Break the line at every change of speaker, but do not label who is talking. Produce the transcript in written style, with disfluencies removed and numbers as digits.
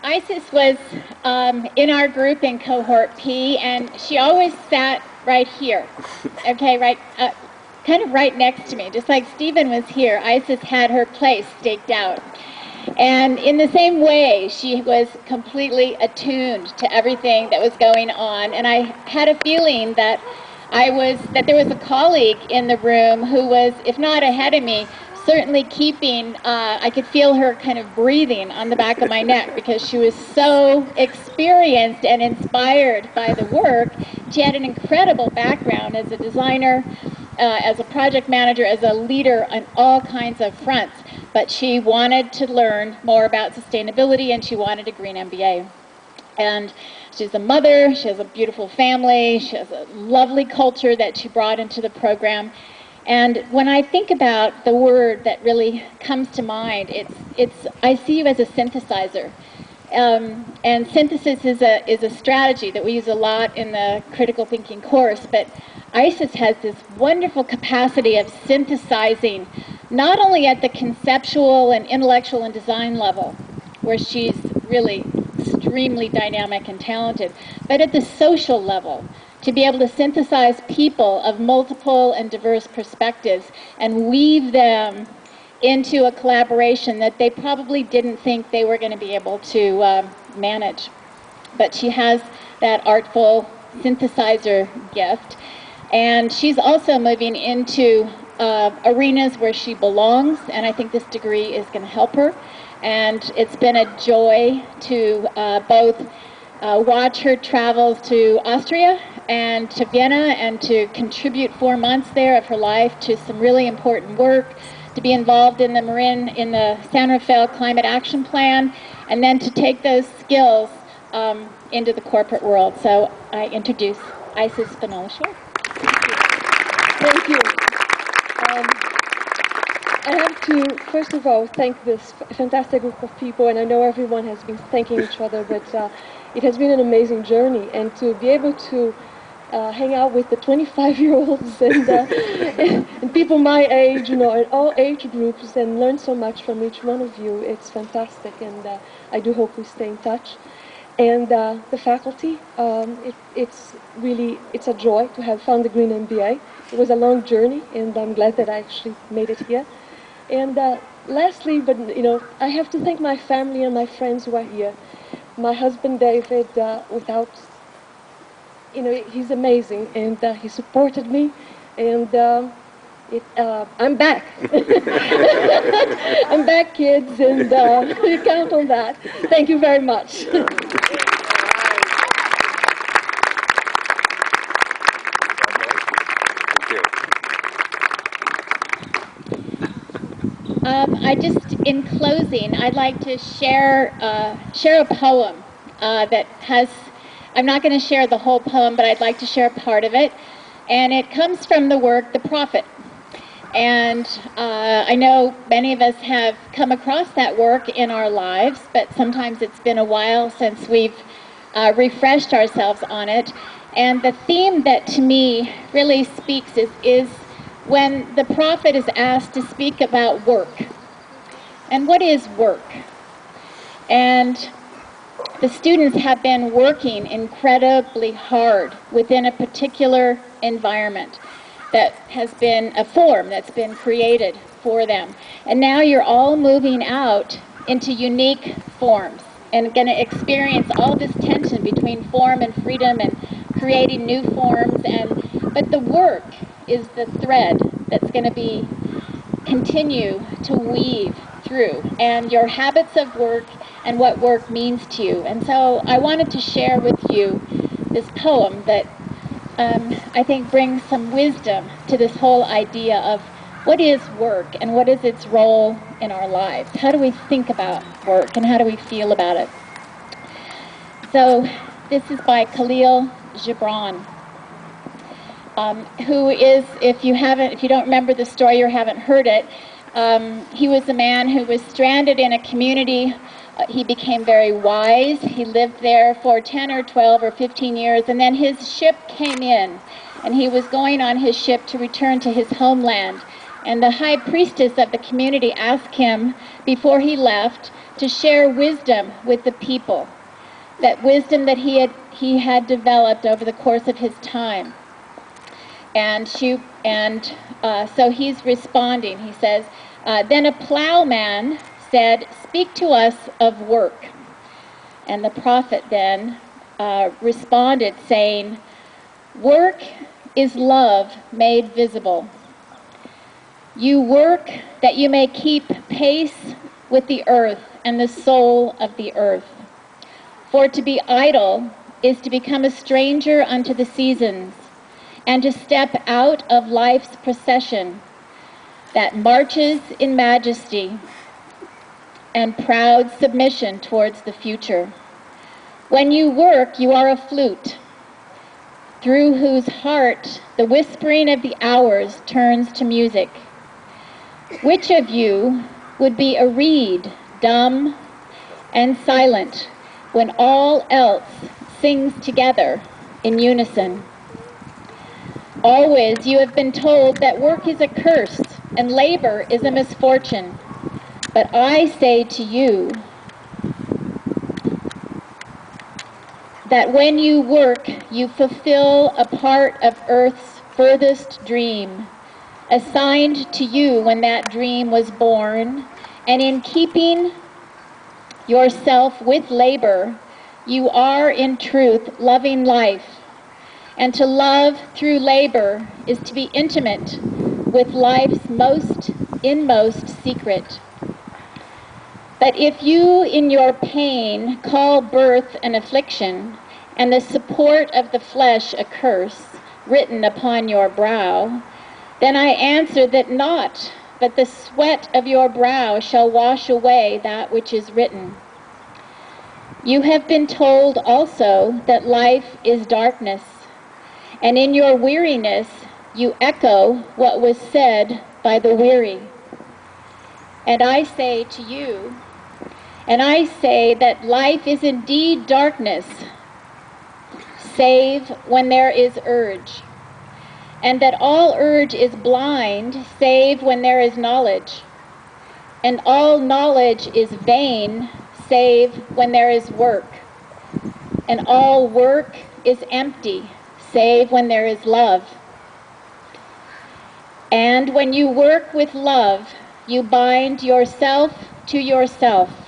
Isis was in our group in cohort P, and she always sat right here, okay, right, kind of right next to me, just like Stephen was here. Isis had her place staked out. And in the same way, she was completely attuned to everything that was going on. And I had a feeling that there was a colleague in the room who was, if not ahead of me, certainly keeping, I could feel her kind of breathing on the back of my neck because she was so experienced and inspired by the work. She had an incredible background as a designer, as a project manager, as a leader on all kinds of fronts. But she wanted to learn more about sustainability, and she wanted a green MBA. And she's a mother, she has a beautiful family, she has a lovely culture that she brought into the program. And when I think about the word that really comes to mind, I see you as a synthesizer. And synthesis is a strategy that we use a lot in the critical thinking course, but Isis has this wonderful capacity of synthesizing, not only at the conceptual and intellectual and design level, where she's really extremely dynamic and talented, but at the social level, to be able to synthesize people of multiple and diverse perspectives and weave them into a collaboration that they probably didn't think they were going to be able to manage. But she has that artful synthesizer gift. And she's also moving into arenas where she belongs, and I think this degree is going to help her. And it's been a joy to both watch her travels to Austria and to Vienna and to contribute 4 months there of her life to some really important work, to be involved in the San Rafael Climate Action Plan, and then to take those skills into the corporate world. So I introduce Isis Spinola-Shore.
Thank you. I have to, first of all, thank this fantastic group of people, and I know everyone has been thanking each other, but it has been an amazing journey, and to be able to hang out with the 25-year-olds and people my age, and all age groups, and learn so much from each one of you, it's fantastic, and I do hope we stay in touch. And the faculty, it's a joy to have found the Green MBA. It was a long journey, and I'm glad that I actually made it here. And lastly, but I have to thank my family and my friends who are here. My husband David, he's amazing, and he supported me, and I'm back. I'm back, kids, and you count on that. Thank you very much.
In closing, I'd like to share a poem that has, I'm not going to share the whole poem, but I'd like to share a part of it. And it comes from the work, The Prophet. And I know many of us have come across that work in our lives, but sometimes it's been a while since we've refreshed ourselves on it. And the theme that to me really speaks is when the prophet is asked to speak about work. And what is work? And the students have been working incredibly hard within a particular environment that has been a form that's been created for them. And now you're all moving out into unique forms and going to experience all this tension between form and freedom and creating new forms. But the work is the thread that's going to continue to weave through, and your habits of work and what work means to you. And so I wanted to share with you this poem that I think brings some wisdom to this whole idea of what is work and what is its role in our lives. How do we think about work and how do we feel about it? So this is by Khalil Gibran, who is, if you don't remember the story or haven't heard it, he was a man who was stranded in a community. He became very wise. He lived there for 10 or 12 or 15 years, and then his ship came in, and he was going on his ship to return to his homeland. And the high priestess of the community asked him before he left to share wisdom with the people, that wisdom that he had developed over the course of his time. And so he's responding. He says, then a plowman said, "Speak to us of work." And the prophet then responded, saying, "Work is love made visible. You work that you may keep pace with the earth and the soul of the earth. For to be idle is to become a stranger unto the seasons, and to step out of life's procession that marches in majesty and proud submission towards the future. When you work, you are a flute, through whose heart the whispering of the hours turns to music. Which of you would be a reed, dumb and silent, when all else sings together in unison? Always you have been told that work is a curse and labor is a misfortune. But I say to you that when you work, you fulfill a part of earth's furthest dream, assigned to you when that dream was born, and in keeping yourself with labor, you are in truth loving life. And to love through labor is to be intimate with life's most inmost secret. But if you in your pain call birth an affliction, and the support of the flesh a curse written upon your brow, then I answer that naught but the sweat of your brow shall wash away that which is written. You have been told also that life is darkness, and in your weariness you echo what was said by the weary. And I say to you, that life is indeed darkness, save when there is urge, and that all urge is blind, save when there is knowledge, and all knowledge is vain, save when there is work, and all work is empty, save when there is love. And when you work with love, you bind yourself to yourself,